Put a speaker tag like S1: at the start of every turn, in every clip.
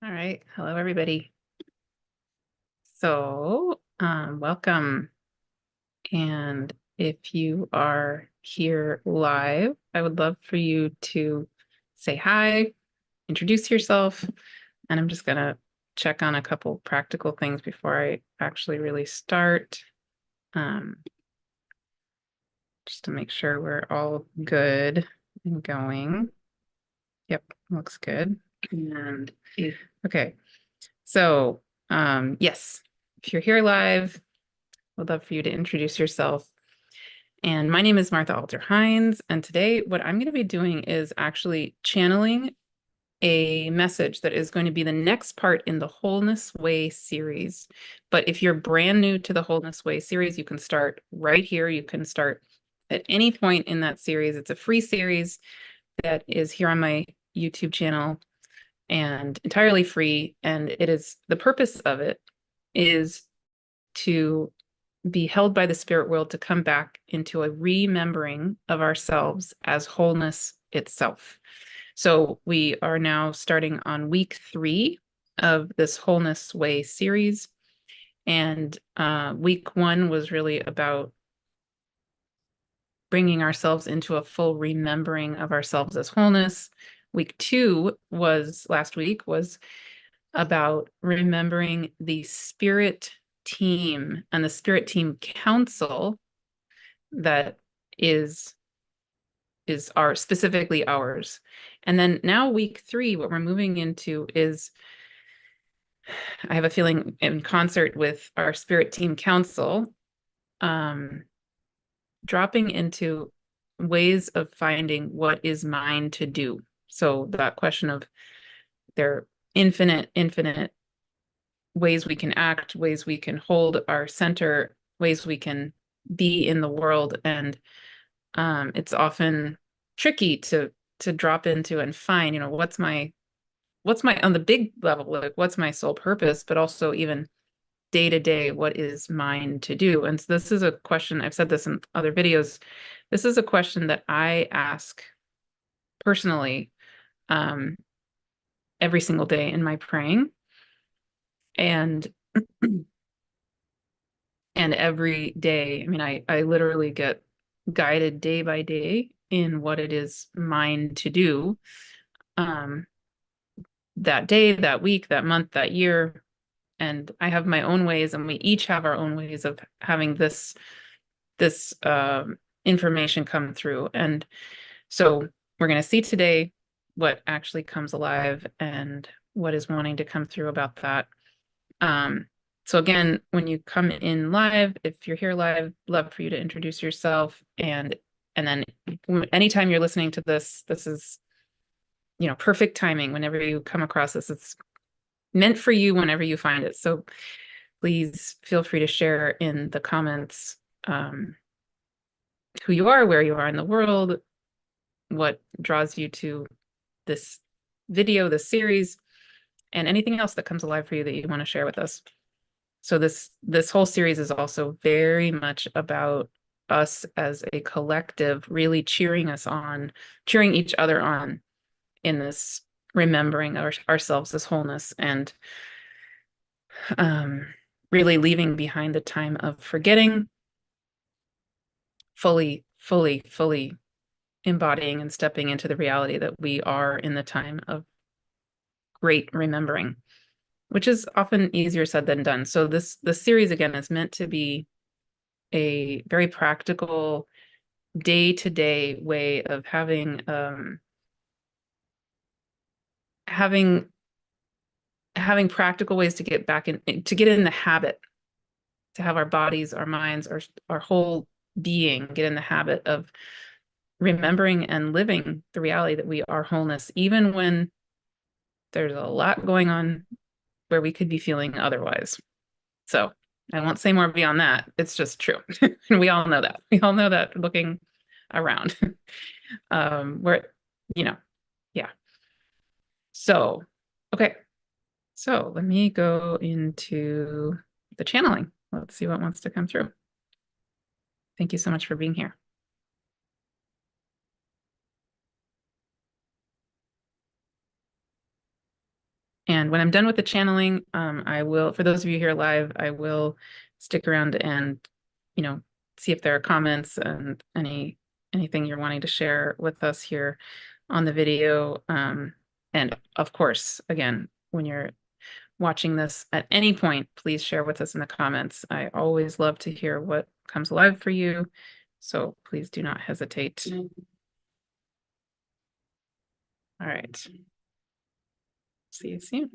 S1: All right. Hello, everybody. Welcome. And if you are here live, I would love for you to say hi, introduce yourself, and I'm just going to check on a couple practical things before I actually really start, um, just to make sure we're all good and going. Yep, looks good. And okay. So, yes, if you're here live, I'd love for you to introduce yourself. And my name is Martha Alter Hines. And today, what I'm going to be doing is actually channeling a message that is going to be the next part in the Wholeness Way series. But if you're brand new to the Wholeness Way series, you can start right here. You can start at any point in that series. It's a free series that is here on my YouTube channel and entirely free. And it is the purpose of it is to be held by the spirit world to come back into a remembering of ourselves as wholeness itself. So we are now starting on week 3 of this Wholeness Way series. And week 1 was really about bringing ourselves into a full remembering of ourselves as wholeness. Week 2 was last week was about remembering the spirit team and the spirit team council that is our specifically ours. And then now week 3, what we're moving into is, I have a feeling in concert with our spirit team council, dropping into ways of finding what is mine to do. So that question of there are infinite ways we can act, ways we can hold our center, ways we can be in the world. And it's often tricky to drop into and find, what's my on the big level, like what's my sole purpose, but also even day to day, what is mine to do? And so this is a question, I've said this in other videos, this is a question that I ask personally, every single day in my praying. And and every day, I mean, I literally get guided day by day in what it is mine to do, that day, that week, that month, that year. And I have my own ways, and we each have our own ways of having this information come through. And so we're going to see today what actually comes alive and what is wanting to come through about that. So again, when you come in live, if you're here live, love for you to introduce yourself. And then anytime you're listening to this, this is, perfect timing. Whenever you come across this, it's meant for you whenever you find it. So please feel free to share in the comments, who you are, where you are in the world, what draws you to this video, this series, and anything else that comes alive for you that you want to share with us. So this whole series is also very much about us as a collective, really cheering us on, cheering each other on in this remembering ourselves as wholeness, and really leaving behind the time of forgetting, fully embodying and stepping into the reality that we are in the time of great remembering, which is often easier said than done. So this series again is meant to be a very practical day-to-day way of having practical ways to get back in, to get in the habit, to have our bodies, our minds, our whole being get in the habit of remembering and living the reality that we are wholeness, even when there's a lot going on where we could be feeling otherwise. So I won't say more beyond that. It's just true. And we all know that. We all know that looking around. Where, yeah. So, okay. So let me go into the channeling. Let's see what wants to come through. Thank you so much for being here. And when I'm done with the channeling, I will, for those of you here live, I will stick around and, you know, see if there are comments and anything you're wanting to share with us here on the video. And of course, again, when you're watching this at any point, please share with us in the comments. I always love to hear what comes alive for you. So please do not hesitate. All right. See you soon.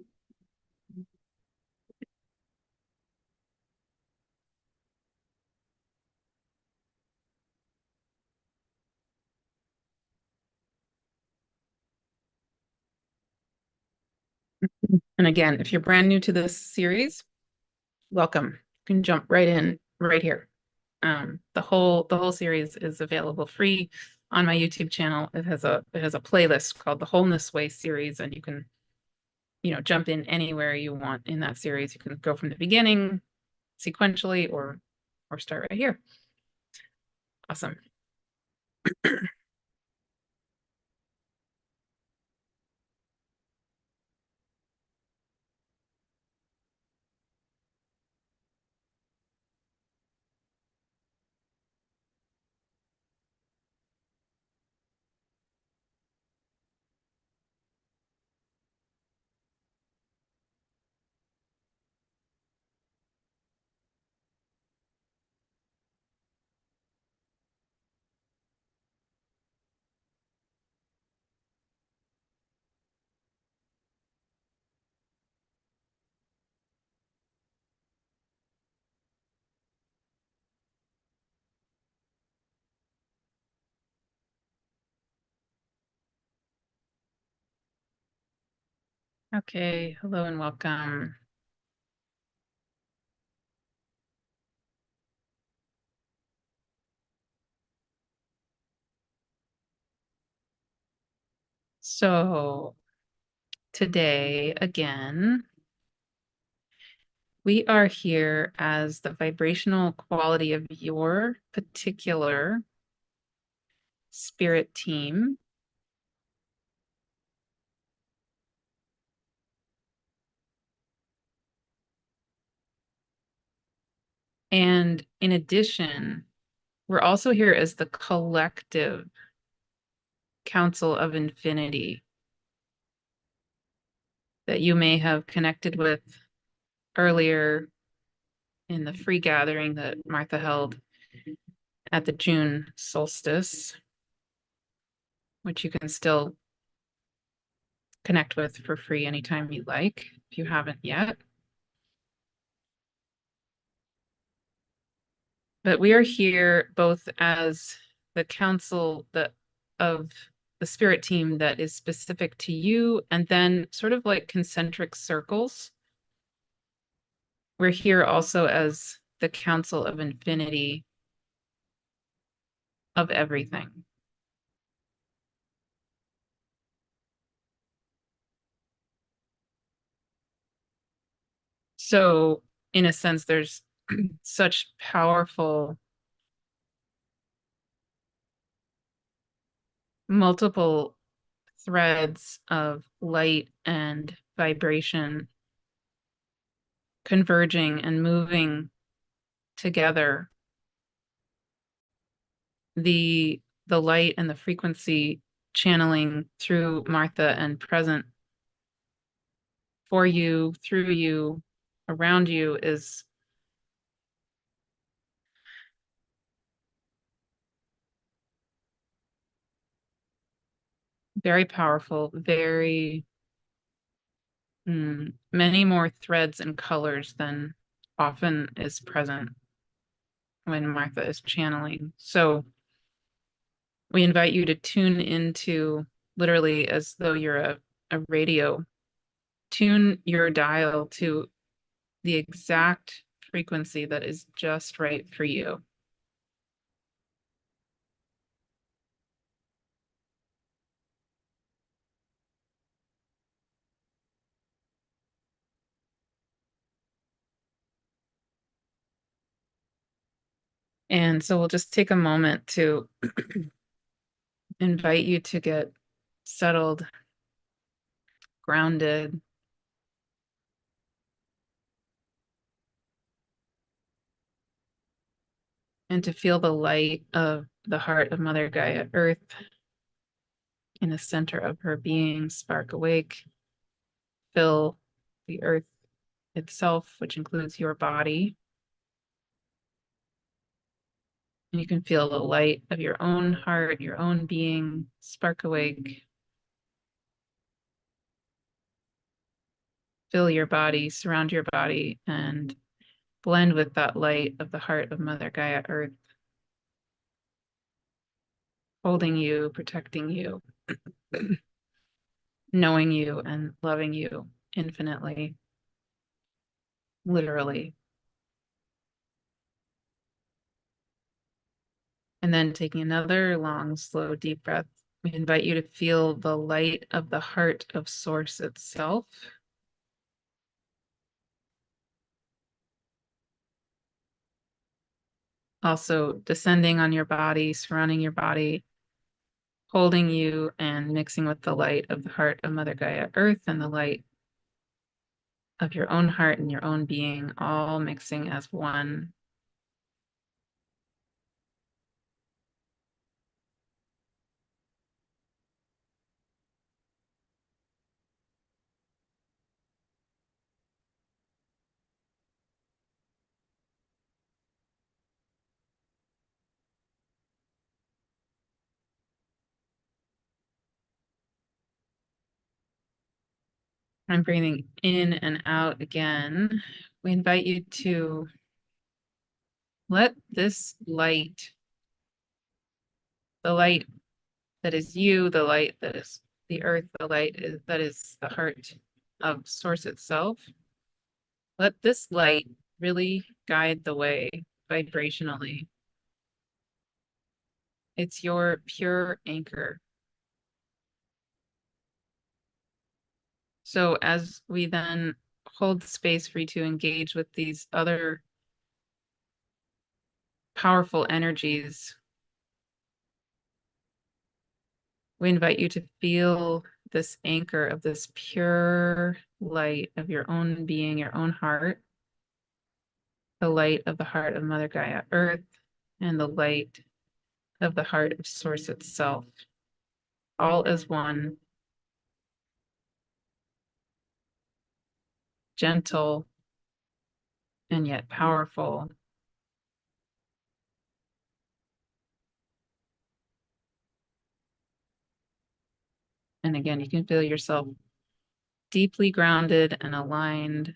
S1: And again, if you're brand new to this series, welcome. You can jump right in right here. The whole series is available free on my YouTube channel. It has a playlist called the Wholeness Way series, and you can, jump in anywhere you want in that series. You can go from the beginning sequentially or start right here. Awesome. Okay, hello and welcome. So today, again, we are here as the vibrational quality of your particular spirit team. And in addition, we're also here as the collective council of infinity that you may have connected with earlier in the free gathering that Martha held at the June solstice, which you can still connect with for free anytime you like if you haven't yet. But we are here both as the council of the spirit team that is specific to you, and then sort of like concentric circles. We're here also as the council of infinity of everything. So, in a sense, there's such powerful multiple threads of light and vibration converging and moving together. The light and the frequency channeling through Martha and present for you, through you, around you is very powerful, very many more threads and colors than often is present when Martha is channeling. So we invite you to tune into, literally as though you're a radio, tune your dial to the exact frequency that is just right for you. And so we'll just take a moment to invite you to get settled, grounded, and to feel the light of the heart of Mother Gaia Earth in the center of her being spark awake. Fill the earth itself, which includes your body. And you can feel the light of your own heart, your own being spark awake. Fill your body, surround your body, and blend with that light of the heart of Mother Gaia Earth, holding you, protecting you, knowing you, and loving you infinitely, literally. And then taking another long, slow, deep breath, we invite you to feel the light of the heart of Source itself. Also descending on your body, surrounding your body, holding you, and mixing with the light of the heart of Mother Gaia Earth and the light of your own heart and your own being, all mixing as one. I'm breathing in and out again. We invite you to let this light, the light that is you, the light that is the earth, the light that is the heart of Source itself, let this light really guide the way vibrationally. It's your pure anchor. So as we then hold space for you to engage with these other powerful energies, we invite you to feel this anchor of this pure light of your own being, your own heart, the light of the heart of Mother Gaia Earth, and the light of the heart of Source itself, all as one, gentle and yet powerful. And again, you can feel yourself deeply grounded and aligned.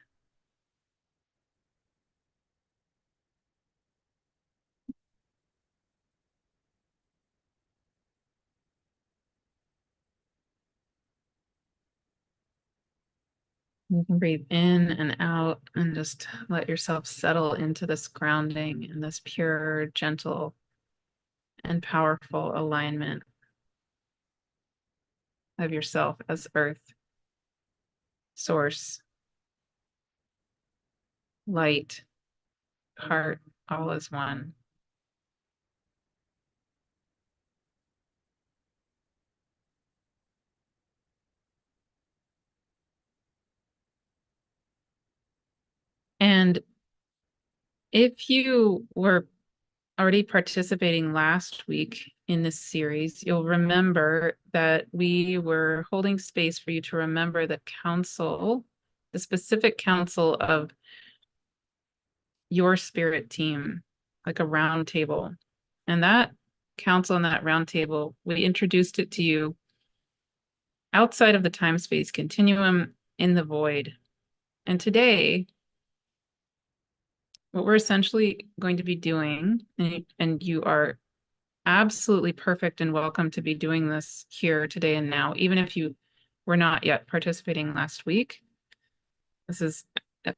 S1: You can breathe in and out and just let yourself settle into this grounding and this pure, gentle, and powerful alignment of yourself as earth, source, light, heart, all as one. And if you were already participating last week in this series, you'll remember that we were holding space for you to remember the council, the specific council of your spirit team, like a round table. And that council and that round table, we introduced it to you outside of the time-space continuum in the void. And today, what we're essentially going to be doing, and you are absolutely perfect and welcome to be doing this here today and now, even if you were not yet participating last week. This is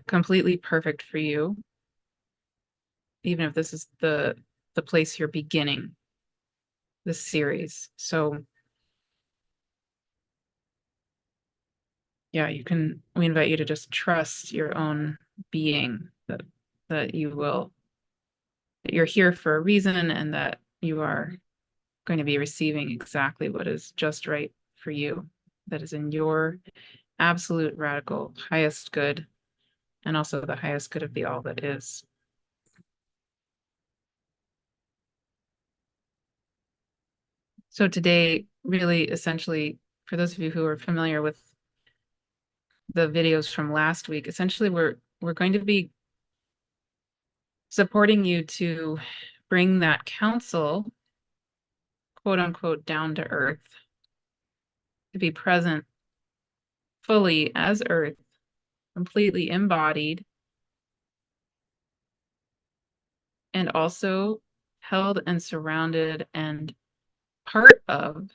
S1: completely perfect for you, even if this is the place you're beginning this series. So yeah, we invite you to just trust your own being, that you're here for a reason, and that you are going to be receiving exactly what is just right for you, that is in your absolute radical highest good, and also the highest good of the all that is. So today, really essentially, for those of you who are familiar with the videos from last week, essentially we're going to be supporting you to bring that counsel, quote unquote, down to earth, to be present fully as earth, completely embodied, and also held and surrounded and part of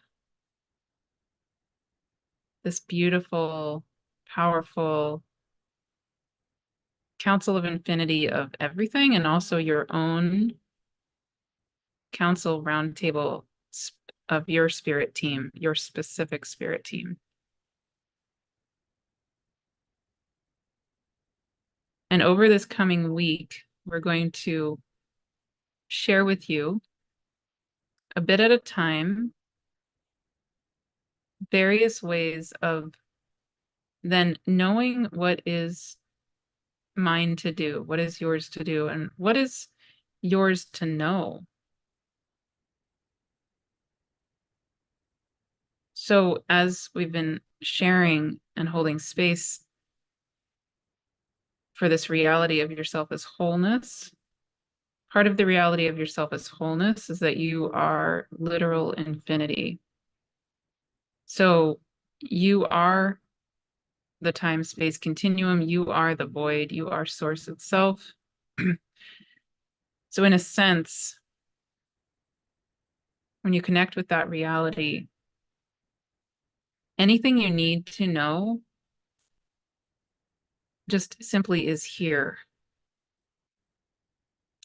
S1: this beautiful, powerful council of infinity of everything, and also your own council roundtable of your spirit team, your specific spirit team. And over this coming week, we're going to share with you a bit at a time various ways of then knowing what is mine to do, what is yours to do, and what is yours to know. So, as we've been sharing and holding space for this reality of yourself as wholeness, part of the reality of yourself as wholeness is that you are literal infinity. So, you are the time space continuum, you are the void, you are source itself. So, in a sense, when you connect with that reality, anything you need to know just simply is here.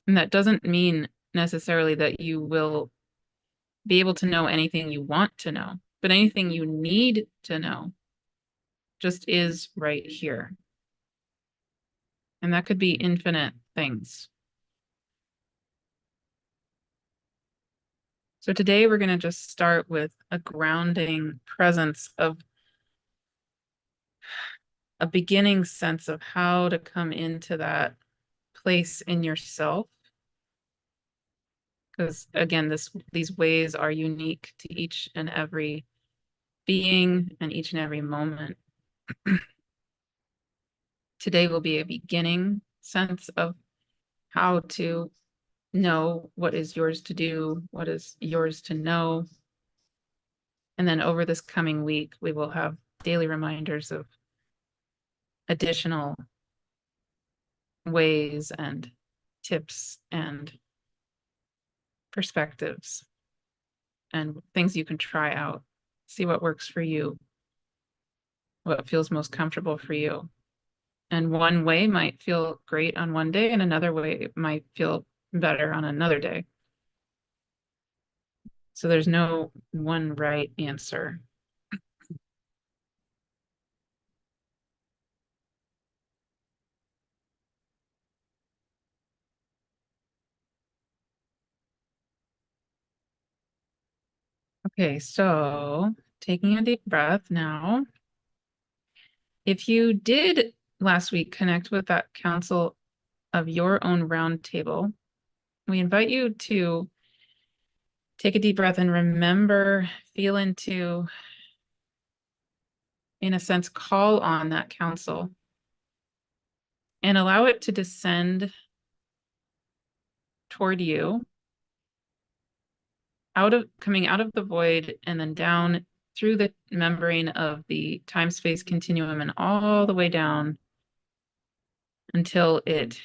S1: And that doesn't mean necessarily that you will be able to know anything you want to know, but anything you need to know just is right here. And that could be infinite things. So today we're going to just start with a grounding presence of a beginning sense of how to come into that place in yourself. Because again, these ways are unique to each and every being and each and every moment. Today will be a beginning sense of how to know what is yours to do, what is yours to know. And then over this coming week, we will have daily reminders of additional ways and tips and perspectives and things you can try out. See what works for you, what feels most comfortable for you. And one way might feel great on one day, and another way might feel better on another day. So there's no one right answer. Okay, so taking a deep breath now. If you did last week connect with that council of your own round table, we invite you to take a deep breath and remember, feel into, in a sense, call on that council and allow it to descend toward you, coming out of the void and then down through the membrane of the time-space continuum and all the way down until it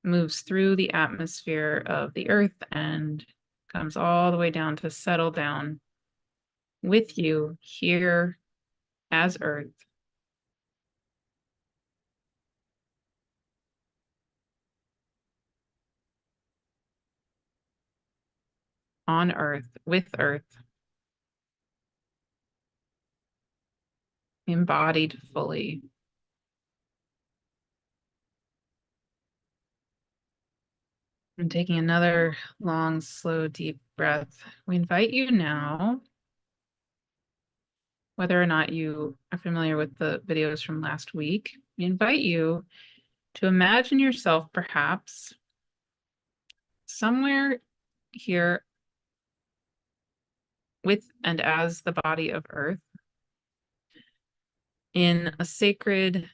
S1: moves through the atmosphere of the earth and comes all the way down to settle down with you here as earth, on earth, with earth, embodied fully. And taking another long, slow, deep breath, we invite you now, whether or not you are familiar with the videos from last week, we invite you to imagine yourself perhaps somewhere here with and as the body of Earth in a sacred,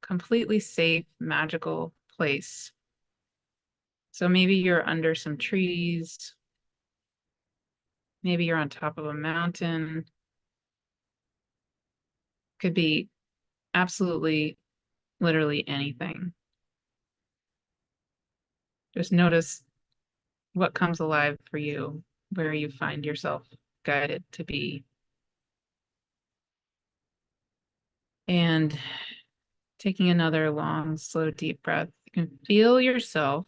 S1: completely safe, magical place. So maybe you're under some trees. Maybe you're on top of a mountain. Could be absolutely, literally anything. Just notice what comes alive for you, where you find yourself guided to be. And taking another long, slow, deep breath, you can feel yourself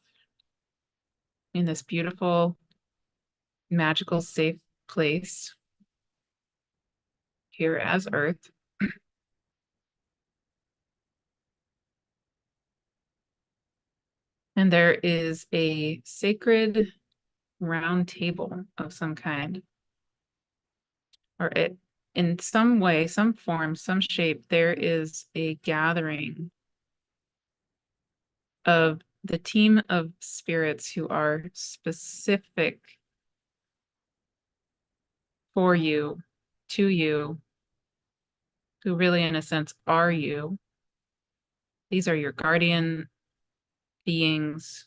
S1: in this beautiful, magical, safe place here as Earth. And there is a sacred round table of some kind, or it, in some way, some form, some shape, there is a gathering of the team of spirits who are specific for you, to you, who really, in a sense, are you. These are your guardian beings,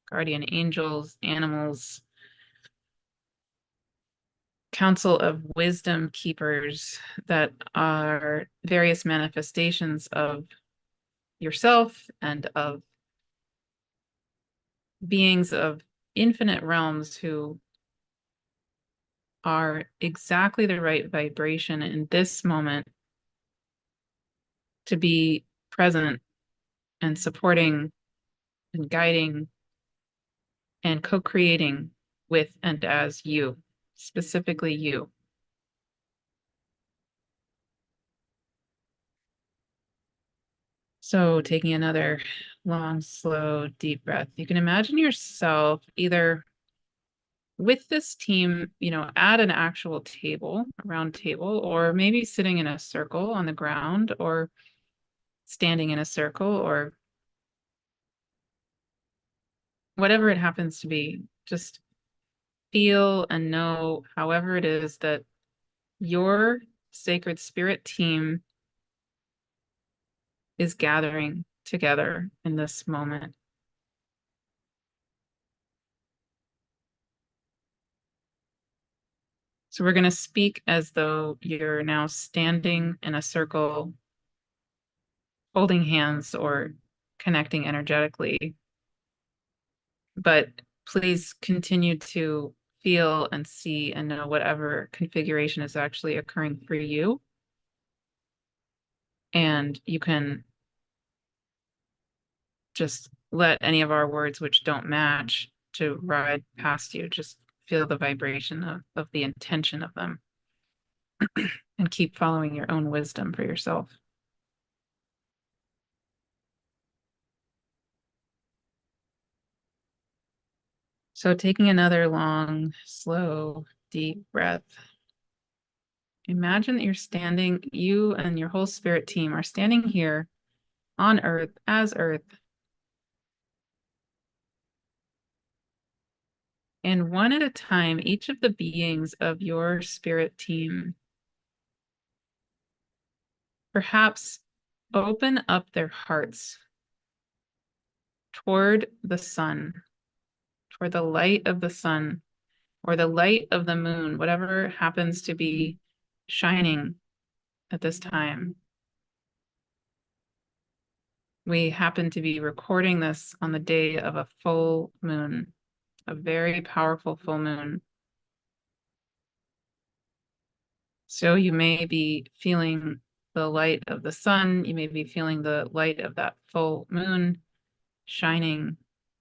S1: guardian angels, animals, council of wisdom keepers that are various manifestations of yourself and of beings of infinite realms who are exactly the right vibration in this moment to be present and supporting and guiding and co-creating with and as you, specifically you. So taking another long, slow, deep breath, you can imagine yourself either with this team, at an actual table, a round table, or maybe sitting in a circle on the ground, or standing in a circle, or whatever it happens to be. Just feel and know, however it is, that your sacred spirit team is gathering together in this moment. So we're going to speak as though you're now standing in a circle, holding hands or connecting energetically. But please continue to feel and see and know whatever configuration is actually occurring for you. And you can just let any of our words which don't match to ride past you. Just feel the vibration of the intention of them and keep following your own wisdom for yourself. So taking another long, slow, deep breath. Imagine that you're standing, you and your whole spirit team are standing here on Earth, as Earth. And one at a time, each of the beings of your spirit team perhaps open up their hearts toward the sun, toward the light of the sun, or the light of the moon, whatever happens to be shining at this time. We happen to be recording this on the day of a full moon, a very powerful full moon. So you may be feeling the light of the sun, you may be feeling the light of that full moon shining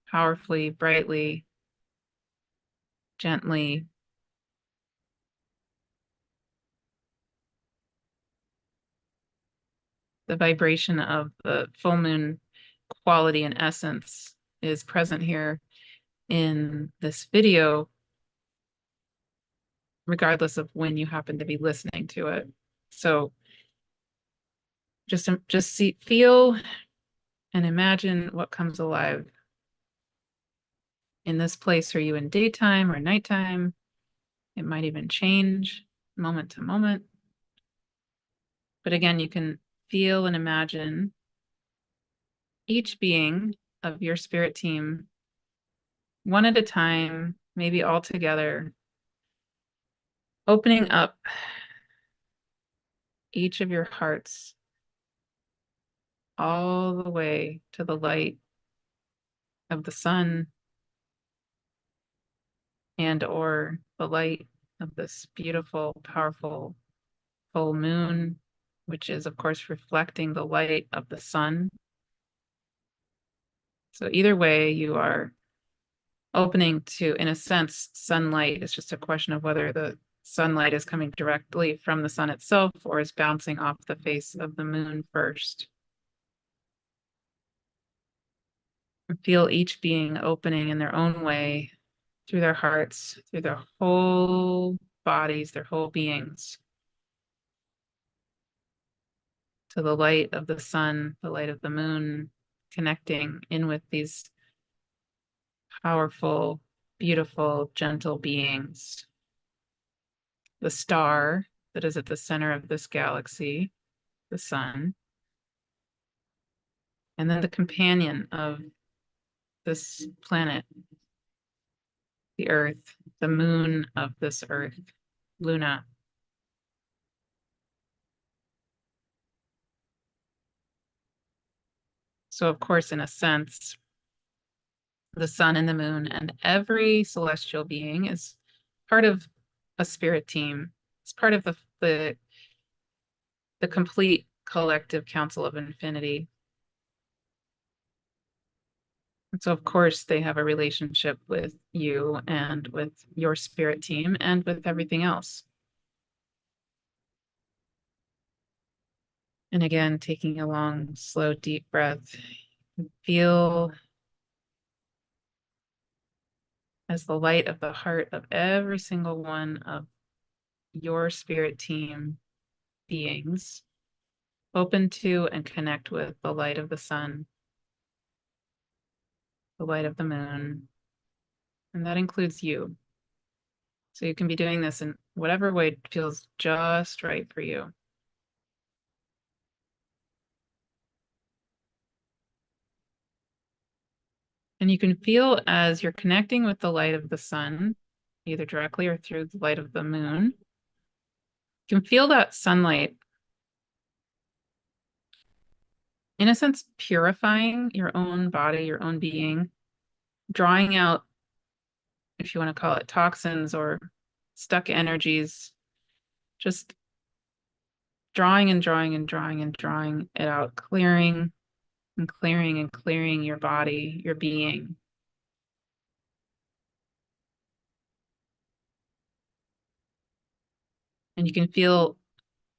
S1: powerfully, brightly, gently. The vibration of the full moon quality and essence is present here in this video, regardless of when you happen to be listening to it. So just see, feel, and imagine what comes alive in this place. Are you in daytime or nighttime? It might even change moment to moment. But again, you can feel and imagine each being of your spirit team, one at a time, maybe all together, opening up each of your hearts all the way to the light of the sun and or the light of this beautiful, powerful full moon, which is, of course, reflecting the light of the sun. So either way, you are opening to, in a sense, sunlight. It's just a question of whether the sunlight is coming directly from the sun itself or is bouncing off the face of the moon first. Feel each being opening in their own way through their hearts, through their whole bodies, their whole beings, to the light of the sun, the light of the moon, connecting in with these powerful, beautiful, gentle beings. The star that is at the center of this galaxy, the sun, and then the companion of this planet, the earth, the moon of this earth, Luna. So, of course, in a sense, the sun and the moon and every celestial being is part of a spirit team. It's part of the complete collective council of infinity. And so, of course, they have a relationship with you and with your spirit team and with everything else. And again, taking a long, slow, deep breath, feel as the light of the heart of every single one of your spirit team beings open to and connect with the light of the sun, the light of the moon, and that includes you. So you can be doing this in whatever way feels just right for you. And you can feel as you're connecting with the light of the sun, either directly or through the light of the moon, you can feel that sunlight, in a sense, purifying your own body, your own being, drawing out, if you want to call it toxins or stuck energies, just drawing and drawing and drawing and drawing it out, clearing and clearing and clearing your body, your being. And you can feel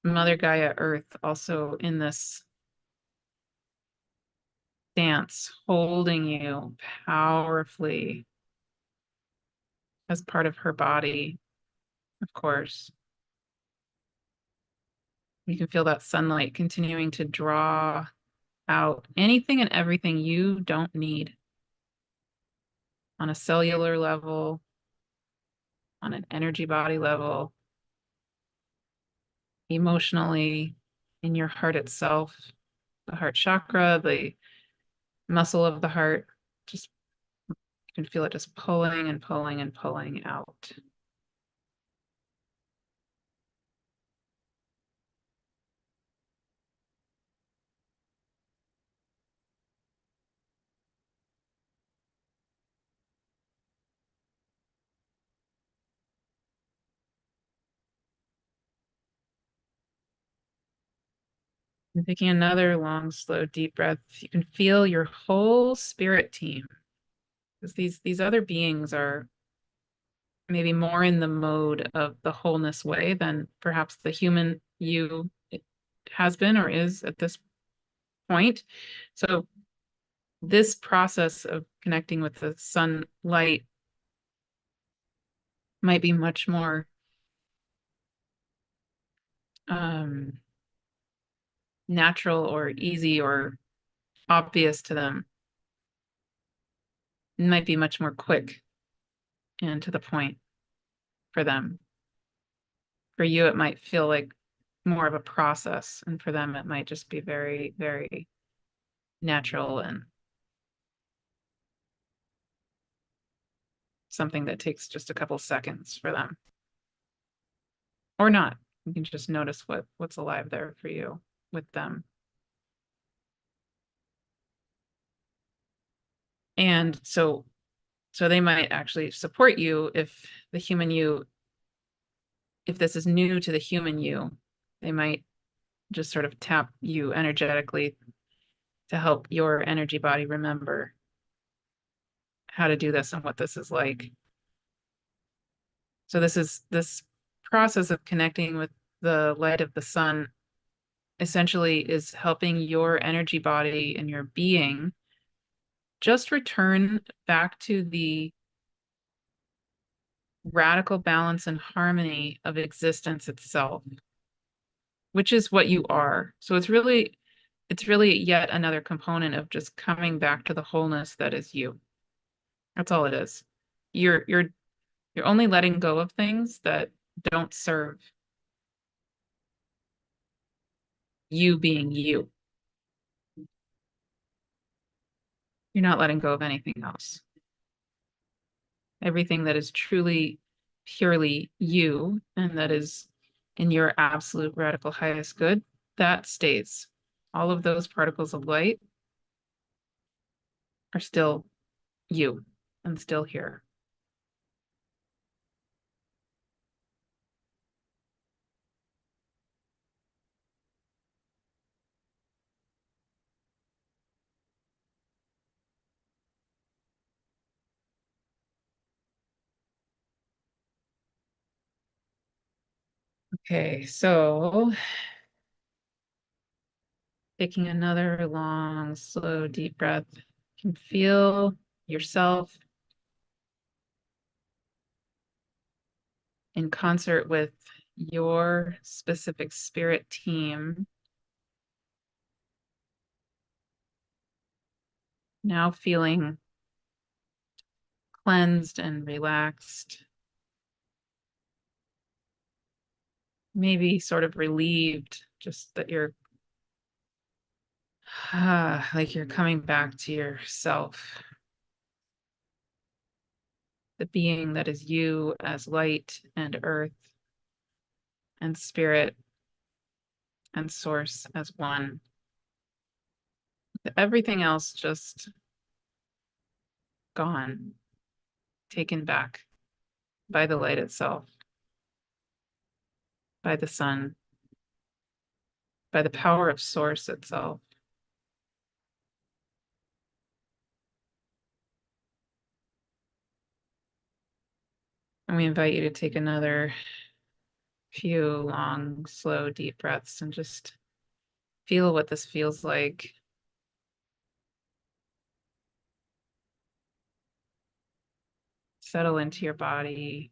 S1: Mother Gaia Earth also in this dance, holding you powerfully as part of her body, of course. You can feel that sunlight continuing to draw out anything and everything you don't need on a cellular level, on an energy body level, emotionally, in your heart itself, the heart chakra, the muscle of the heart. Just you can feel it just pulling and pulling and pulling out. And taking another long, slow, deep breath, you can feel your whole spirit team. Because these other beings are maybe more in the mode of the wholeness way than perhaps the human you has been or is at this point. So this process of connecting with the sunlight might be much more natural or easy or obvious to them. It might be much more quick and to the point for them. For you, it might feel like more of a process, and for them, it might just be very, very natural and something that takes just a couple seconds for them, or not. You can just notice what's alive there for you with them. And so they might actually support you if the human you, if this is new to the human you, they might just sort of tap you energetically to help your energy body remember how to do this and what this is like. So this process of connecting with the light of the sun essentially is helping your energy body and your being just return back to the radical balance and harmony of existence itself, which is what you are. So it's really yet another component of just coming back to the wholeness that is you. That's all it is. You're only letting go of things that don't serve you being you. You're not letting go of anything else. Everything that is truly, purely you and that is in your absolute radical highest good, that stays. All of those particles of light are still you and still here. Okay, so taking another long, slow, deep breath. You can feel yourself in concert with your specific spirit team, now feeling cleansed and relaxed, maybe sort of relieved, just that you're like you're coming back to yourself, the being that is you as light and earth and spirit and source as one. Everything else just gone, taken back by the light itself, by the sun, by the power of source itself. And we invite you to take another few long, slow, deep breaths and just feel what this feels like. Settle into your body.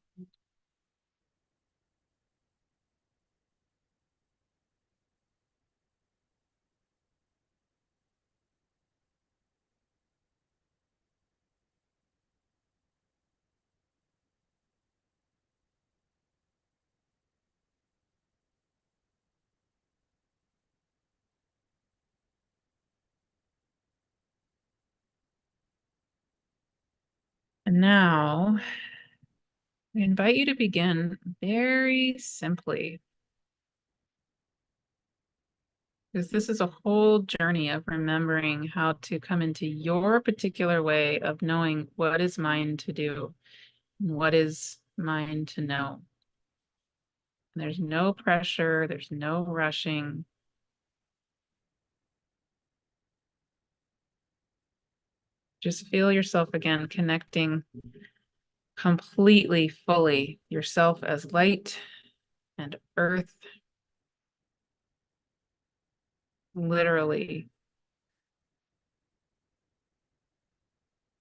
S1: And now we invite you to begin very simply, because this is a whole journey of remembering how to come into your particular way of knowing what is mine to do and what is mine to know. There's no pressure, there's no rushing. Just feel yourself again connecting completely, fully, yourself as light and earth, literally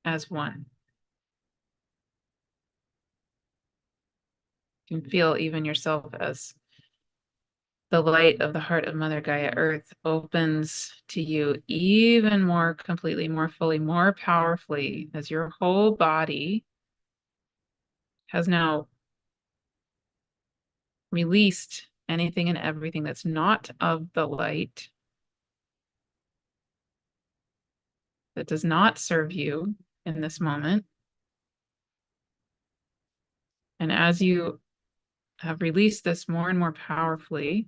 S1: as one. You can feel even yourself as the light of the heart of Mother Gaia Earth opens to you even more completely, more fully, more powerfully, as your whole body has now released anything and everything that's not of the light, that does not serve you in this moment. And as you have released this more and more powerfully,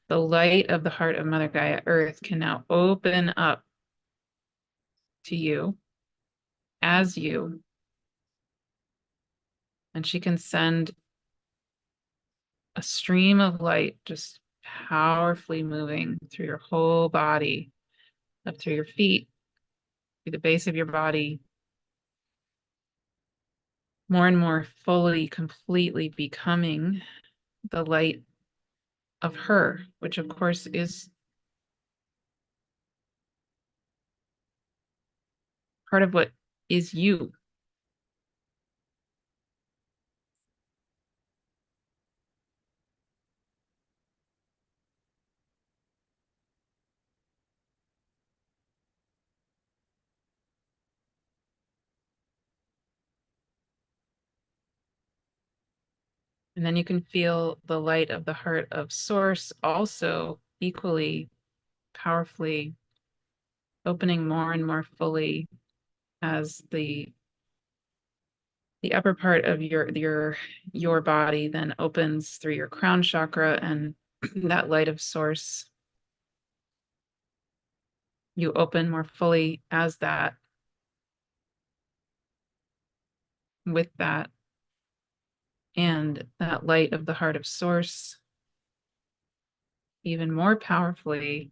S1: the light of the heart of Mother Gaia Earth can now open up to you as you, and she can send a stream of light just powerfully moving through your whole body, up through your feet, through the base of your body, more and more fully, completely becoming the light of her, which of course is part of what is you. And then you can feel the light of the heart of Source also equally powerfully opening more and more fully as the upper part of your body then opens through your crown chakra, and that light of Source, you open more fully as that, with that, and that light of the heart of Source even more powerfully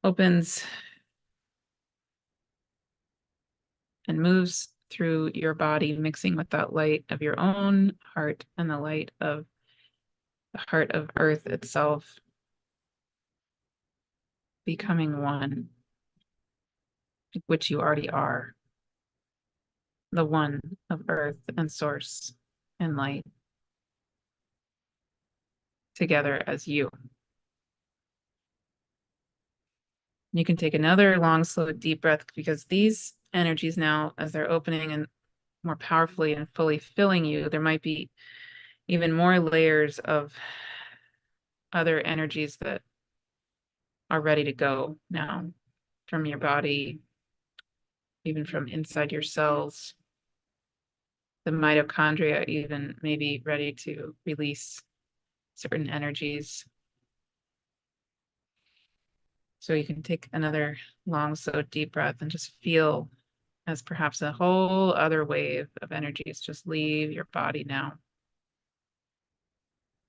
S1: opens and moves through your body, mixing with that light of your own heart and the light of the heart of Earth itself, becoming one, which you already are, the one of Earth and Source and light together as you. You can take another long, slow, deep breath, because these energies now, as they're opening and more powerfully and fully filling you, there might be even more layers of other energies that are ready to go now from your body, even from inside your cells. The mitochondria even may be ready to release certain energies. So you can take another long, slow, deep breath and just feel as perhaps a whole other wave of energies just leave your body now.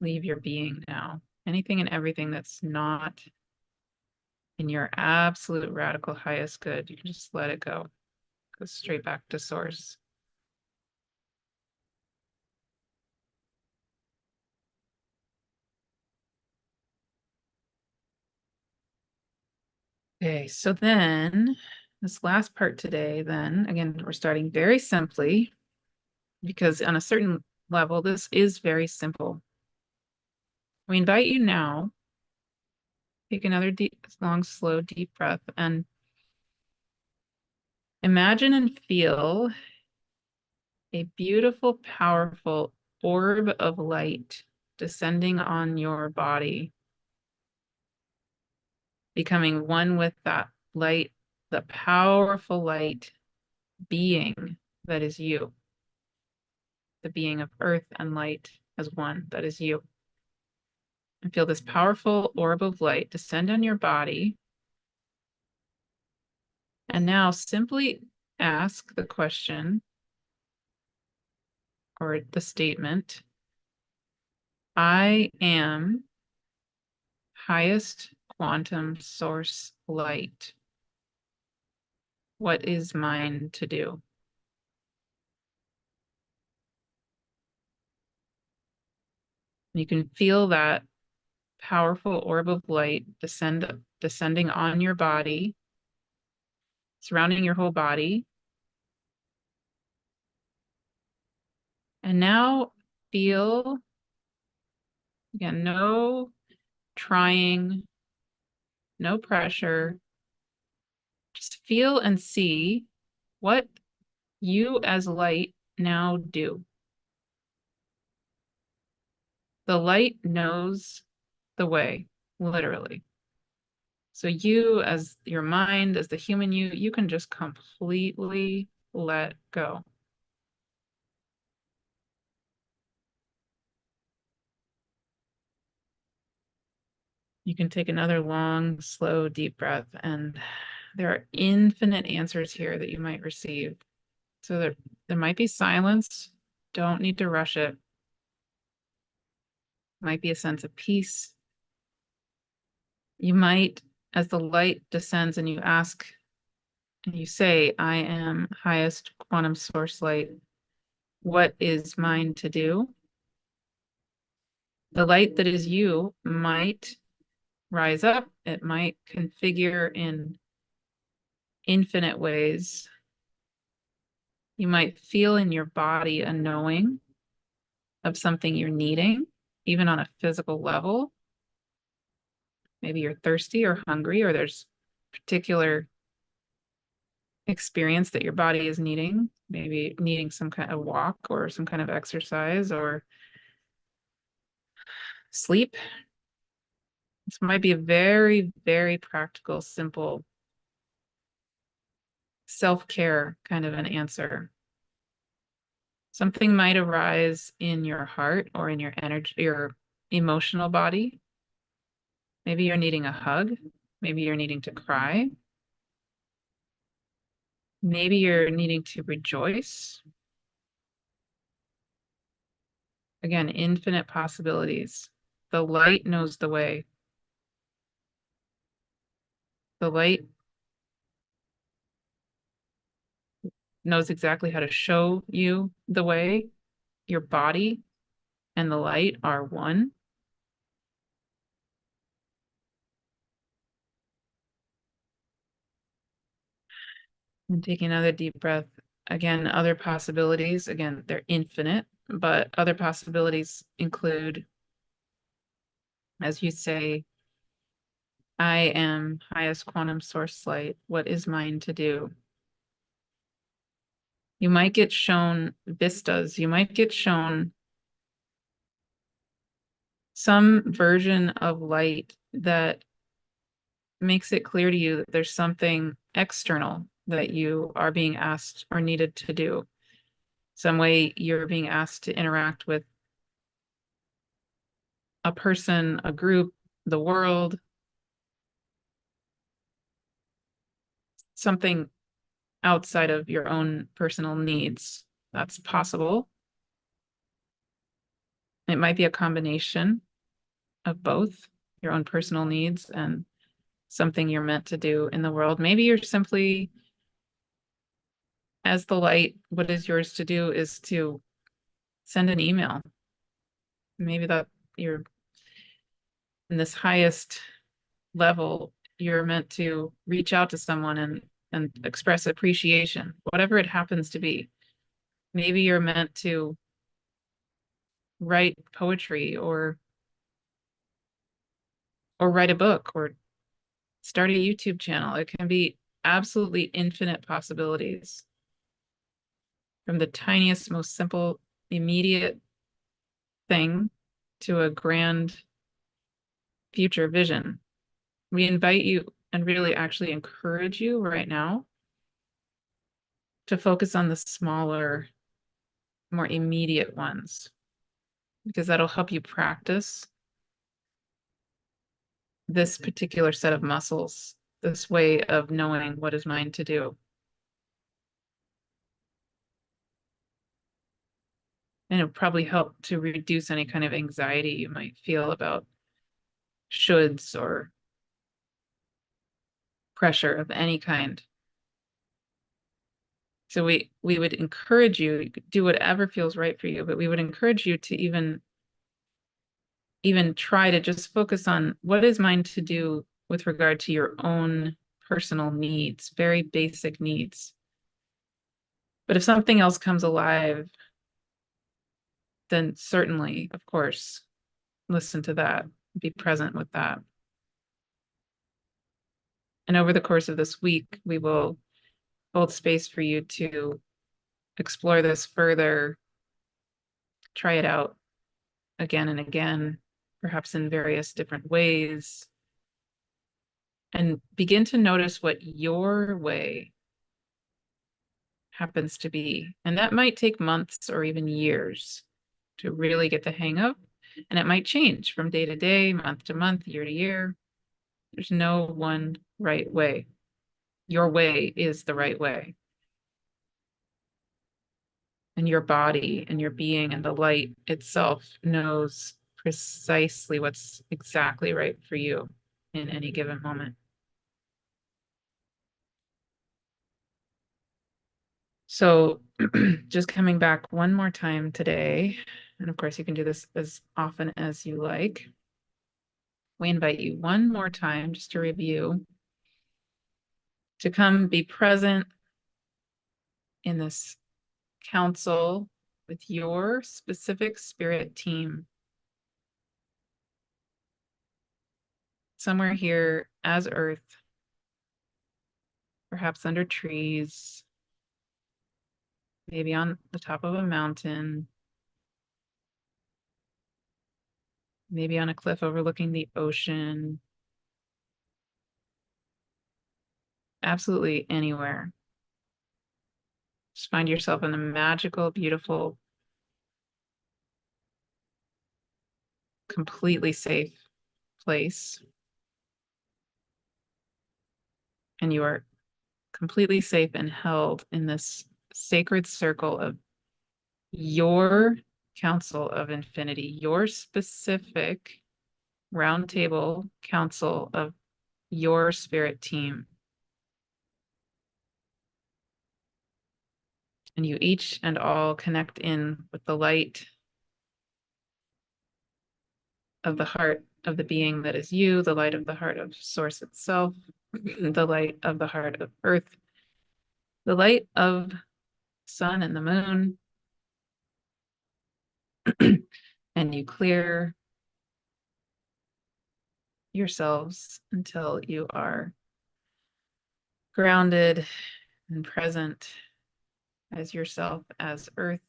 S1: Leave your being now. Anything and everything that's not in your absolute radical highest good, you can just let it go. Go straight back to Source. Okay, so then this last part today, then again, we're starting very simply, because on a certain level, this is very simple. We invite you now, take another deep, long, slow, deep breath, and imagine and feel a beautiful, powerful orb of light descending on your body, becoming one with that light, the powerful light being that is you, the being of earth and light as one, that is you. And feel this powerful orb of light descend on your body. And now simply ask the question or the statement, I am highest quantum source light. What is mine to do? You can feel that powerful orb of light descending on your body, surrounding your whole body. And now feel, again, no trying, no pressure. Just feel and see what you as light now do. The light knows the way, literally. So you, as your mind, as the human you can just completely let go. You can take another long, slow, deep breath, and there are infinite answers here that you might receive. So there might be silence. Don't need to rush it. Might be a sense of peace. You might, as the light descends and you ask and you say, I am highest quantum source light, what is mine to do? The light that is you might rise up. It might configure in infinite ways. You might feel in your body a knowing of something you're needing, even on a physical level. Maybe you're thirsty or hungry, or there's particular experience that your body is needing, maybe needing some kind of walk or some kind of exercise or sleep. This might be a very, very practical, simple self-care kind of an answer. Something might arise in your heart or in your energy, your emotional body. Maybe you're needing a hug. Maybe you're needing to cry. Maybe you're needing to rejoice. Again, infinite possibilities. The light knows the way. The light knows exactly how to show you the way. Your body and the light are one. And taking another deep breath. Again, other possibilities, again, they're infinite, but other possibilities include, as you say, I am highest quantum source light. What is mine to do? You might get shown vistas. You might get shown some version of light that makes it clear to you that there's something external that you are being asked or needed to do. Some way you're being asked to interact with a person, a group, the world, something outside of your own personal needs. That's possible. It might be a combination of both your own personal needs and something you're meant to do in the world. Maybe you're simply, as the light, what is yours to do is to send an email. Maybe that you're in this highest level, you're meant to reach out to someone and express appreciation, whatever it happens to be. Maybe you're meant to write poetry or write a book or start a YouTube channel. It can be absolutely infinite possibilities, from the tiniest, most simple, immediate thing to a grand future vision. We invite you and really actually encourage you right now to focus on the smaller, more immediate ones, because that'll help you practice this particular set of muscles, this way of knowing what is mine to do. And it'll probably help to reduce any kind of anxiety you might feel about shoulds or pressure of any kind. So we would encourage you to do whatever feels right for you, but we would encourage you to even try to just focus on what is mine to do with regard to your own personal needs, very basic needs. But if something else comes alive, then certainly, of course, listen to that, be present with that. And over the course of this week, we will hold space for you to explore this further, try it out, again and again, perhaps in various different ways, and begin to notice what your way happens to be. And that might take months or even years to really get the hang of. And it might change from day to day, month to month, year to year. There's no one right way. Your way is the right way. And your body and your being and the light itself knows precisely what's exactly right for you in any given moment. So just coming back one more time today, and of course you can do this as often as you like. We invite you one more time, just to review, to come be present in this council with your specific spirit team. Somewhere here as Earth, perhaps under trees, maybe on the top of a mountain, maybe on a cliff overlooking the ocean, absolutely anywhere. Just find yourself in a magical, beautiful, completely safe place. And you are completely safe and held in this sacred circle of your council of infinity, your specific roundtable council of your spirit team. And you each and all connect in with the light of the heart of the being that is you, the light of the heart of Source itself, the light of the heart of Earth, the light of sun and the moon. And you clear yourselves until you are grounded and present as yourself as Earth,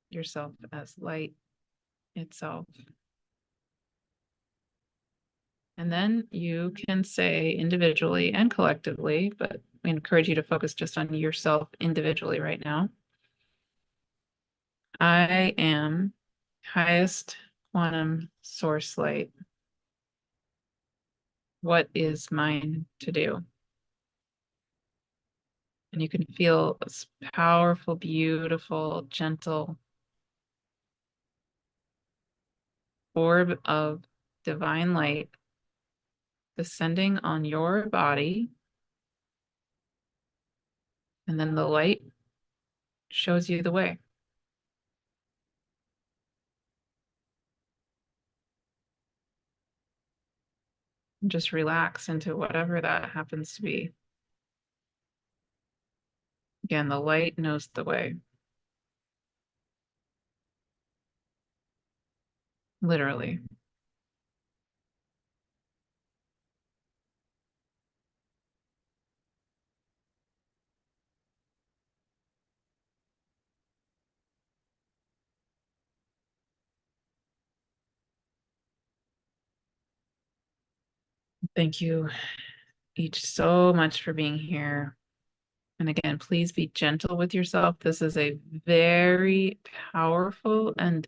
S1: yourself as light itself. And then you can say individually and collectively, but we encourage you to focus just on yourself individually right now. I am highest quantum source light. What is mine to do? And you can feel this powerful, beautiful, gentle orb of divine light descending on your body. And then the light shows you the way. And just relax into whatever that happens to be. Again, the light knows the way. Literally. Thank you each so much for being here. And again, please be gentle with yourself. This is a very powerful and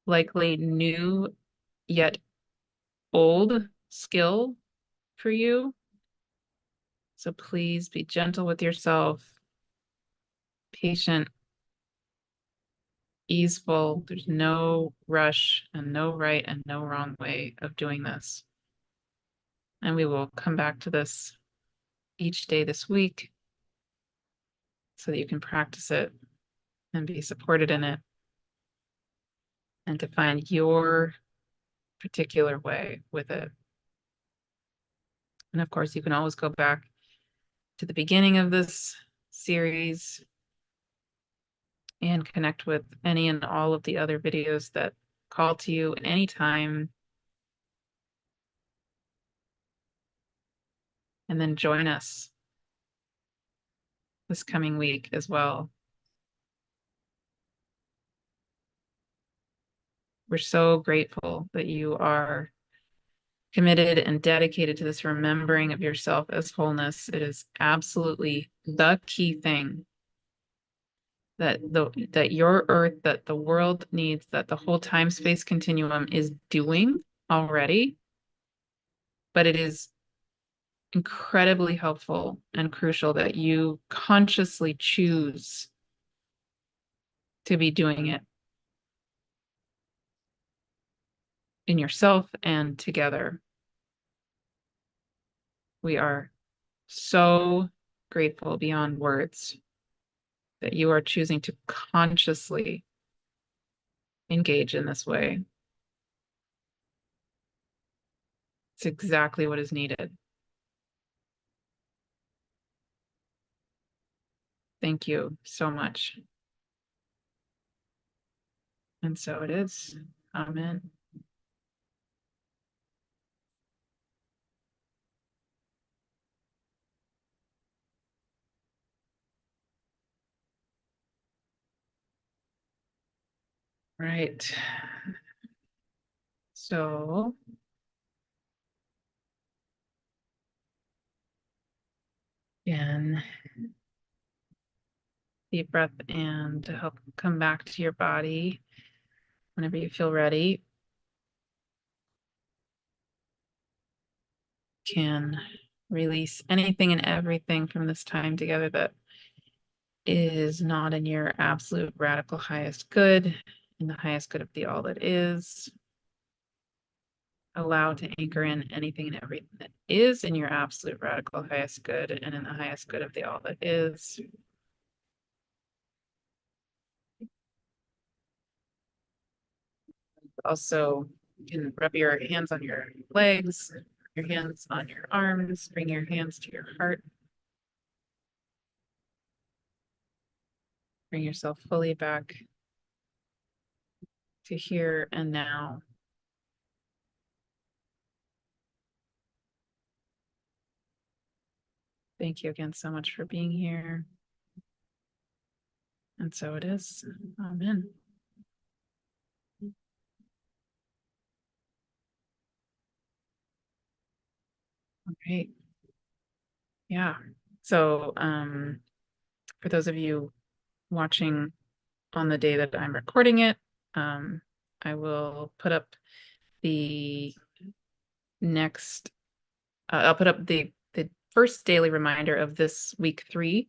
S1: likely new yet old skill for you. So please be gentle with yourself, patient, easeful. There's no rush and no right and no wrong way of doing this. And we will come back to this each day this week so that you can practice it and be supported in it and to find your particular way with it. And of course, you can always go back to the beginning of this series and connect with any and all of the other videos that call to you anytime. And then join us this coming week as well. We're so grateful that you are committed and dedicated to this remembering of yourself as wholeness. It is absolutely the key thing that your earth, that the world needs, that the whole time space continuum is doing already. But it is incredibly helpful and crucial that you consciously choose to be doing it in yourself and together. We are so grateful beyond words that you are choosing to consciously engage in this way. It's exactly what is needed. Thank you so much. And so it is. Amen. Right. So again, deep breath and to help come back to your body whenever you feel ready. Can release anything and everything from this time together that is not in your absolute radical highest good, in the highest good of the all that is. Allow to anchor in anything and everything that is in your absolute radical highest good and in the highest good of the all that is. Also, you can rub your hands on your legs, your hands on your arms, bring your hands to your heart. Bring yourself fully back to here and now. Thank you again so much for being here. And so it is. Amen. Okay. Yeah. So for those of you watching on the day that I'm recording it, I will put up the next, I'll put up the first daily reminder of this week 3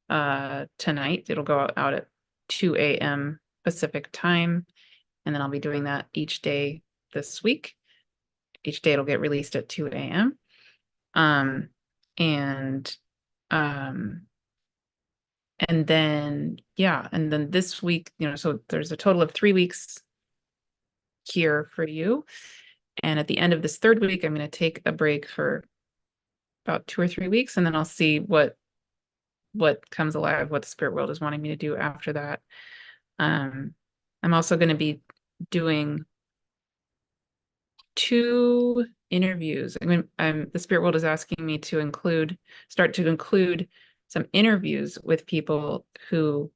S1: tonight. It'll go out at 2 a.m. Pacific time. And then I'll be doing that each day this week. Each day it'll get released at 2 a.m. Um, and um, and then yeah, and then this week, so there's a total of 3 weeks here for you. And at the end of this 3rd week, I'm going to take a break for about 2 or 3 weeks, and then I'll see what comes alive, what the spirit world is wanting me to do after that. I'm also going to be doing 2 interviews. I mean, the spirit world is asking me to start to include some interviews with people who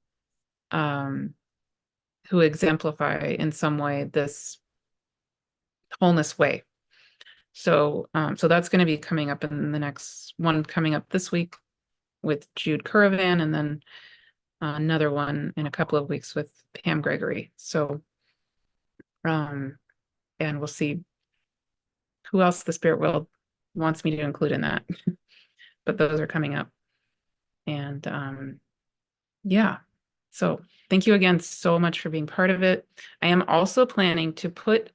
S1: exemplify in some way this wholeness way. So that's going to be coming up in the next one, coming up this week with Jude Curavan, and then another one in a couple of weeks with Pam Gregory. So, and we'll see who else the spirit world wants me to include in that. But those are coming up. And yeah, so thank you again so much for being part of it. I am also planning to put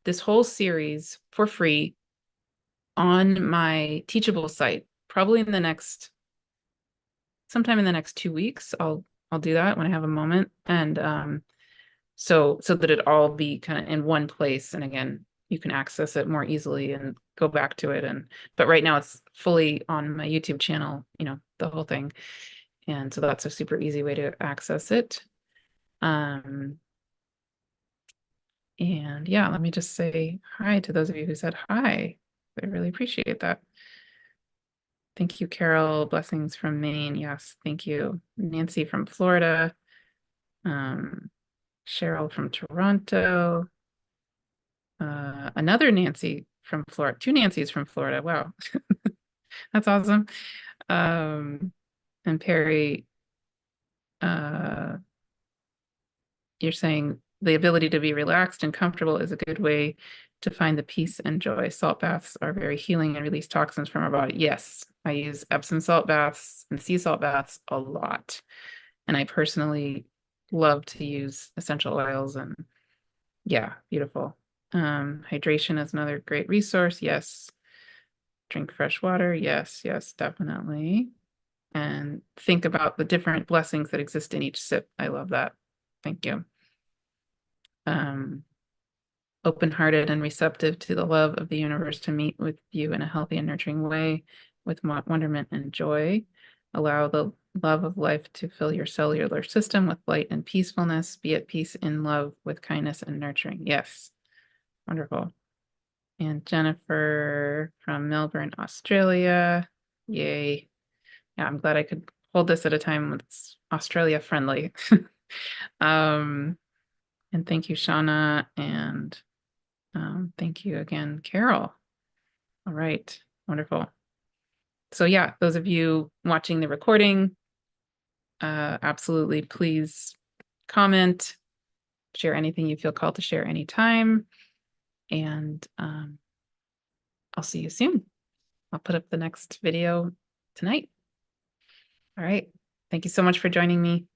S1: this whole series for free on my Teachable site, probably sometime in the next 2 weeks. I'll do that when I have a moment. And so that it all be kind of in one place. And again, you can access it more easily and go back to it. But right now it's fully on my YouTube channel, the whole thing. And so that's a super easy way to access it. And yeah, let me just say hi to those of you who said hi. I really appreciate that. Thank you, Carol. Blessings from Maine. Yes, thank you. Nancy from Florida. Cheryl from Toronto. Another Nancy from Florida, two Nancys from Florida. Wow, that's awesome. And Perry, uh, you're saying the ability to be relaxed and comfortable is a good way to find the peace and joy. Salt baths are very healing and release toxins from our body. Yes, I use Epsom salt baths and sea salt baths a lot. And I personally love to use essential oils and yeah, beautiful. Hydration is another great resource. Yes. Drink fresh water. Yes, yes, definitely. And think about the different blessings that exist in each sip. I love that. Thank you. Um, Open-hearted and receptive to the love of the universe to meet with you in a healthy and nurturing way with wonderment and joy. Allow the love of life to fill your cellular system with light and peacefulness. Be at peace in love with kindness and nurturing. Yes. Wonderful. And Jennifer from Melbourne, Australia. Yay. Yeah, I'm glad I could hold this at a time that's Australia friendly. And thank you, Shauna, and thank you again, Carol. All right, wonderful. So yeah, those of you watching the recording, absolutely please comment, share anything you feel called to share anytime, and I'll see you soon. I'll put up the next video tonight. All right. Thank you so much for joining me.